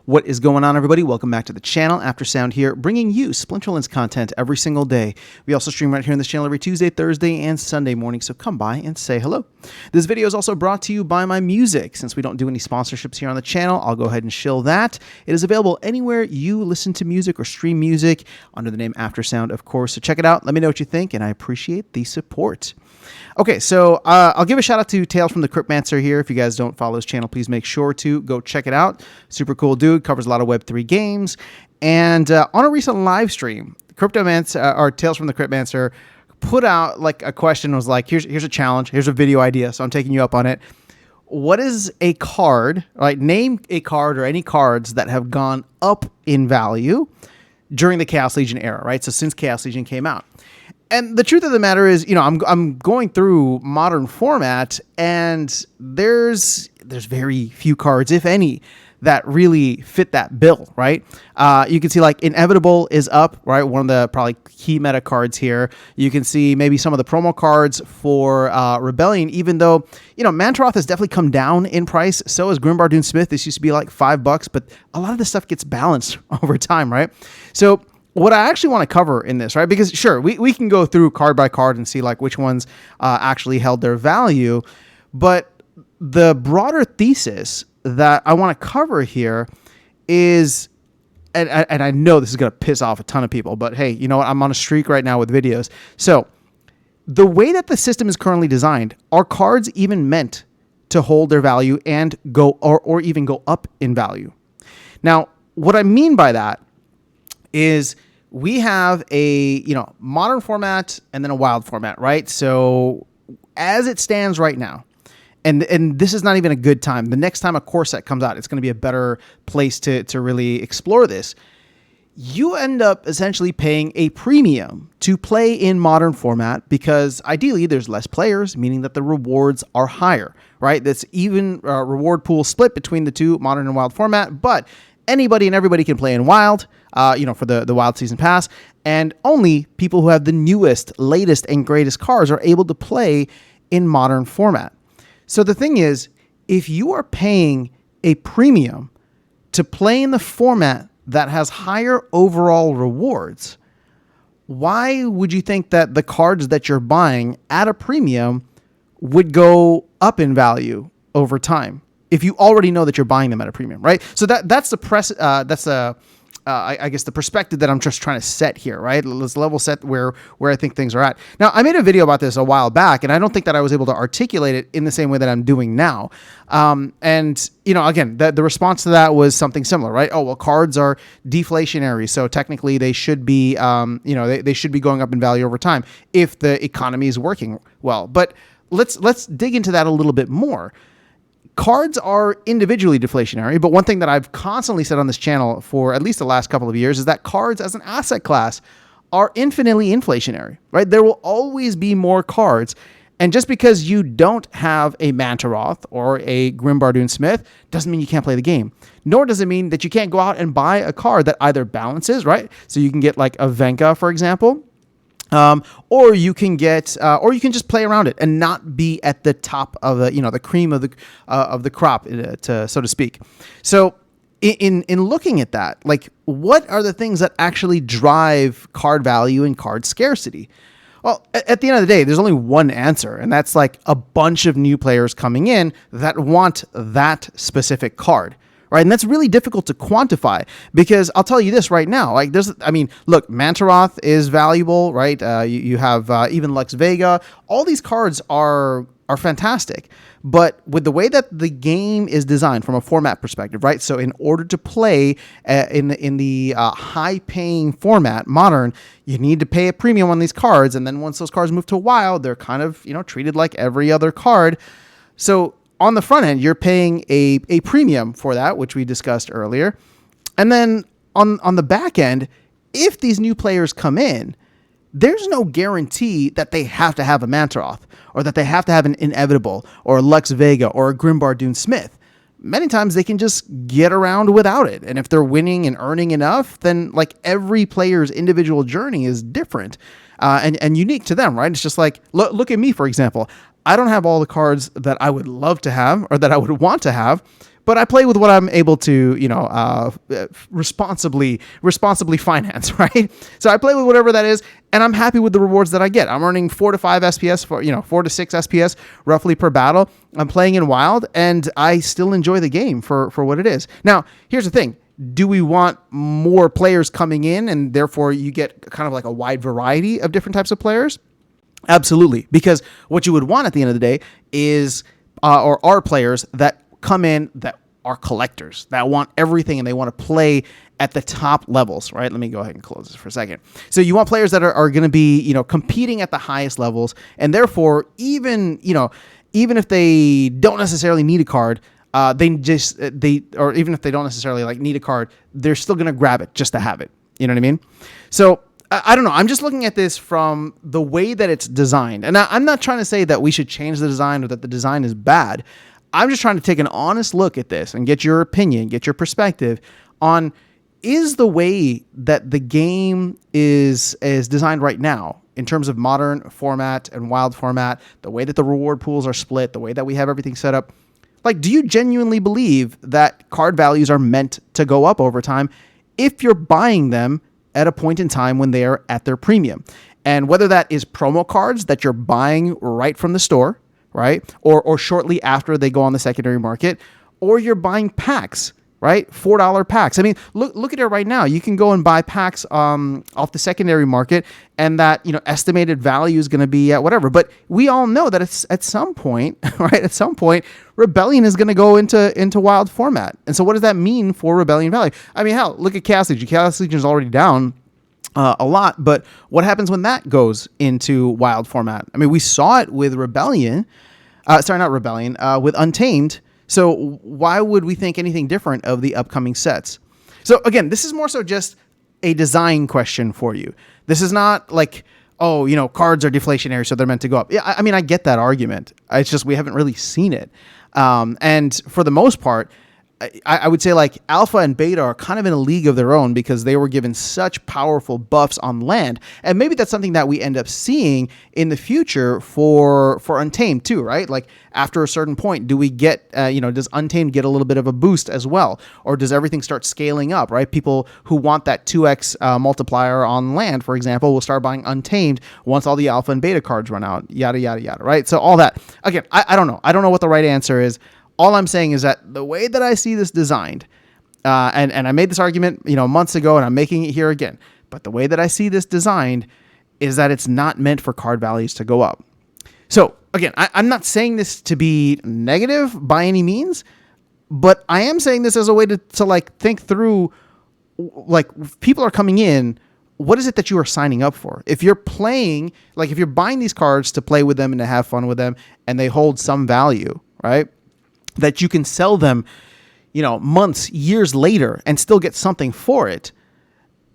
What is going on, everybody? Welcome back to the channel. After Sound here, bringing you Splinterlands content every single day. We also stream right here on this channel every Tuesday, Thursday, and Sunday morning, so come by and say hello. This video is also brought to you by my music. Since we don't do any sponsorships here on the channel, I'll go ahead and shill that. It is available anywhere you listen to music or stream music under the name After Sound, of course. So check it out. Let me know what you think, and I appreciate the support. Okay, so I'll give a shout out to Tales from the Cryptmancer here. If you guys don't follow his channel, please make sure to go check it out. Super cool dude, covers a lot of Web3 games. And on a recent live stream, Cryptomancer or Tales from the Cryptmancer put out like a question. Was like, here's a challenge, here's a video idea. So I'm taking you up on it. What is a card? Right, name a card or any cards that have gone up in value during the Chaos Legion era. Right, so since Chaos Legion came out. And the truth of the matter is, you know, I'm going through modern format, and there's very few cards, if any, that really fit that bill, right? You can see like Inevitable is up, right? One of the probably key meta cards here. You can see maybe some of the promo cards for Rebellion, even though, you know, Mantaroth has definitely come down in price. So has Grimbardoon Smith. This used to be like $5, but a lot of this stuff gets balanced over time, right? So what I actually want to cover in this, right? Because sure, we can go through card by card and see like which ones actually held their value, but the broader thesis that I want to cover here is, and I know this is going to piss off a ton of people, but hey, you know what? I'm on a streak right now with videos. So the way that the system is currently designed, are cards even meant to hold their value and go or even go up in value? Now, what I mean by that is we have a, you know, modern format and then a wild format, right? So as it stands right now, and this is not even a good time. The next time a core set comes out, it's going to be a better place to really explore this. You end up essentially paying a premium to play in modern format because ideally there's less players, meaning that the rewards are higher, right? That's even reward pool split between the two, modern and wild format, but anybody and everybody can play in wild, you know, for the wild season pass, and only people who have the newest, latest, and greatest cards are able to play in modern format. So the thing is, if you are paying a premium to play in the format that has higher overall rewards, why would you think that the cards that you're buying at a premium would go up in value over time if you already know that you're buying them at a premium, right? So that's the I guess the perspective that I'm just trying to set here, right? Let's level set where I think things are at. Now, I made a video about this a while back, and I don't think that I was able to articulate it in the same way that I'm doing now. And, you know, again, the response to that was something similar, right? Oh, well, cards are deflationary, so technically they should be, you know, they should be going up in value over time if the economy is working well. But let's dig into that a little bit more. Cards are individually deflationary, but one thing that I've constantly said on this channel for at least the last couple of years is that cards as an asset class are infinitely inflationary, right? There will always be more cards. And just because you don't have a Mantaroth or a Grimbardoon Smith doesn't mean you can't play the game. Nor does it mean that you can't go out and buy a card that either balances, right? So you can get like a Venka, for example. Or you can get, or you can just play around it and not be at the top of the, you know, the cream of the crop, so to speak. So in looking at that, like, what are the things that actually drive card value and card scarcity? Well, at the end of the day, there's only one answer, and that's like a bunch of new players coming in that want that specific card. Right. And that's really difficult to quantify because I'll tell you this right now, like I mean, look, Mantaroth is valuable, right? You have even Lux Vega. All these cards are fantastic. But with the way that the game is designed from a format perspective, right? So in order to play in the high paying format, modern, you need to pay a premium on these cards. And then once those cards move to wild, they're kind of, you know, treated like every other card. So on the front end, you're paying a premium for that, which we discussed earlier. And then on the back end, if these new players come in, there's no guarantee that they have to have a Mantaroth or that they have to have an Inevitable or a Lux Vega or a Grimbardoon Smith. Many times they can just get around without it. And if they're winning and earning enough, then like every player's individual journey is different and unique to them, right? It's just like, look at me, for example. I don't have all the cards that I would love to have or that I would want to have, but I play with what I'm able to, responsibly finance, right? So I play with whatever that is, and I'm happy with the rewards that I get. I'm earning 4 to 5 SPS 4 to 6 SPS roughly per battle. I'm playing in Wild, and I still enjoy the game for what it is. Now, here's the thing. Do we want more players coming in, and therefore you get kind of like a wide variety of different types of players? Absolutely, because what you would want at the end of the day is or are players that come in that are collectors, that want everything and they want to play at the top levels, right? Let me go ahead and close this for a second. So you want players that are going to be, competing at the highest levels, and therefore even if they don't necessarily need a card, or even if they don't necessarily like need a card, they're still going to grab it just to have it. You know what I mean? So I don't know. I'm just looking at this from the way that it's designed. And I'm not trying to say that we should change the design or that the design is bad. I'm just trying to take an honest look at this and get your opinion, get your perspective on, is the way that the game is designed right now in terms of modern format and Wild format, the way that the reward pools are split, the way that we have everything set up, like, do you genuinely believe that card values are meant to go up over time if you're buying them at a point in time when they are at their premium? And whether that is promo cards that you're buying right from the store, right? Or shortly after they go on the secondary market, or you're buying packs, right? $4 packs. I mean, look at it right now. You can go and buy packs off the secondary market, and that estimated value is going to be at whatever. But we all know that it's at some point, right? At some point, Rebellion is going to go into Wild format. And so what does that mean for Rebellion value? I mean, hell, look at Chaos Legion. Chaos Legion is already down a lot, but what happens when that goes into Wild format? I mean, we saw it with Rebellion. With Untamed. So why would we think anything different of the upcoming sets? So again, this is more so just a design question for you. This is not like, cards are deflationary, so they're meant to go up. Yeah, I mean, I get that argument. It's just we haven't really seen it. And for the most part, I would say like alpha and beta are kind of in a league of their own because they were given such powerful buffs on land. And maybe that's something that we end up seeing in the future for Untamed too, right? Like after a certain point, do we get, does Untamed get a little bit of a boost as well? Or does everything start scaling up, right? People who want that 2x multiplier on land, for example, will start buying Untamed once all the alpha and beta cards run out, yada, yada, yada, right? So all that. Again, I don't know. I don't know what the right answer is. All I'm saying is that the way that I see this designed, and I made this argument, months ago, and I'm making it here again, but the way that I see this designed is that it's not meant for card values to go up. So again, I'm not saying this to be negative by any means, but I am saying this as a way to like think through, like, if people are coming in, what is it that you are signing up for? If you're playing, like if you're buying these cards to play with them and to have fun with them, and they hold some value, right? That you can sell them, months, years later and still get something for it.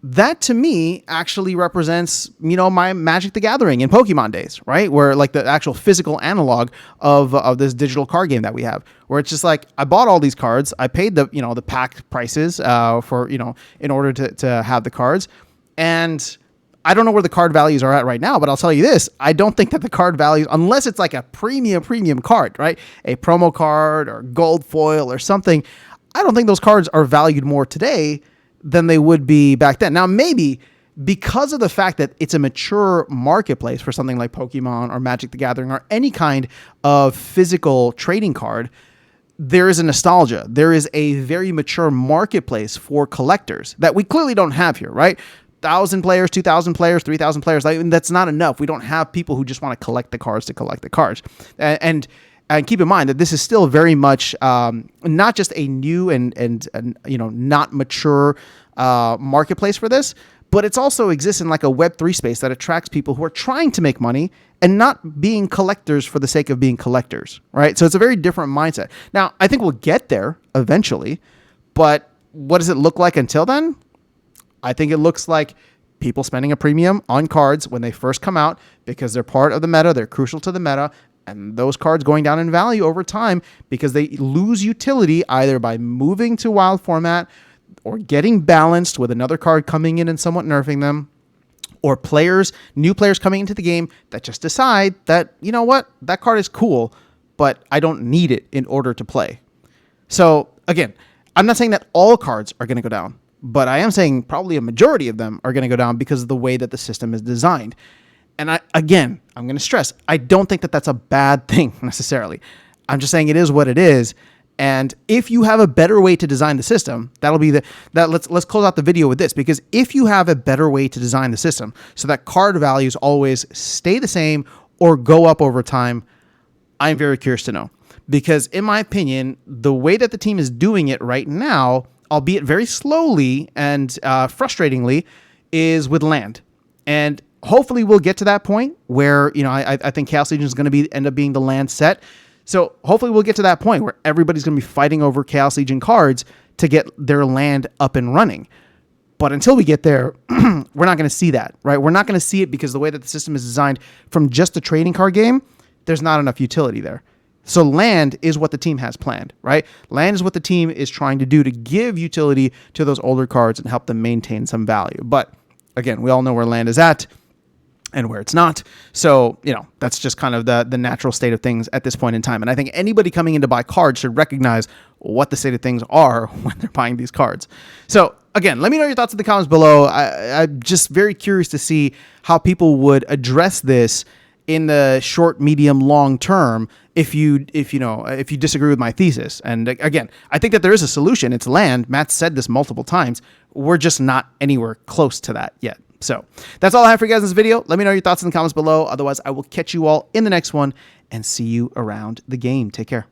That to me actually represents, my Magic the Gathering in Pokemon days, right? Where like the actual physical analog of this digital card game that we have, where it's just like, I bought all these cards. I paid the pack prices for, in order to have the cards. And I don't know where the card values are at right now, but I'll tell you this. I don't think that the card values, unless it's like a premium card, right? A promo card or gold foil or something. I don't think those cards are valued more today than they would be back then. Now, maybe because of the fact that it's a mature marketplace for something like Pokemon or Magic the Gathering or any kind of physical trading card, there is a nostalgia. There is a very mature marketplace for collectors that we clearly don't have here, right? 1,000 players, 2,000 players, 3,000 players. That's not enough. We don't have people who just want to collect the cards to collect the cards. And keep in mind that this is still very much not just a new and not mature marketplace for this, but it's also exists in like a Web3 space that attracts people who are trying to make money and not being collectors for the sake of being collectors, right? So it's a very different mindset. Now, I think we'll get there eventually, but what does it look like until then? I think it looks like people spending a premium on cards when they first come out because they're part of the meta, they're crucial to the meta, and those cards going down in value over time because they lose utility either by moving to Wild format or getting balanced with another card coming in and somewhat nerfing them, or new players coming into the game that just decide that, that card is cool, but I don't need it in order to play. So again, I'm not saying that all cards are going to go down, but I am saying probably a majority of them are going to go down because of the way that the system is designed. And I'm going to stress, I don't think that that's a bad thing necessarily. I'm just saying it is what it is. And if you have a better way to design the system, let's close out the video with this, because if you have a better way to design the system so that card values always stay the same or go up over time, I'm very curious to know. Because in my opinion, the way that the team is doing it right now, albeit very slowly and frustratingly, is with land. And hopefully we'll get to that point where, I think Chaos Legion is going to end up being the land set. So hopefully we'll get to that point where everybody's going to be fighting over Chaos Legion cards to get their land up and running. But until we get there, we're not going to see that, right? We're not going to see it because the way that the system is designed from just the trading card game, there's not enough utility there. So land is what the team has planned, right? Land is what the team is trying to do to give utility to those older cards and help them maintain some value. But again, we all know where land is at and where it's not. So, that's just kind of the natural state of things at this point in time. And I think anybody coming in to buy cards should recognize what the state of things are when they're buying these cards. So again, let me know your thoughts in the comments below. I'm just very curious to see how people would address this in the short, medium, long term if you disagree with my thesis. And again, I think that there is a solution. It's land. Matt said this multiple times. We're just not anywhere close to that yet. So that's all I have for you guys in this video. Let me know your thoughts in the comments below. Otherwise, I will catch you all in the next one and see you around the game. Take care.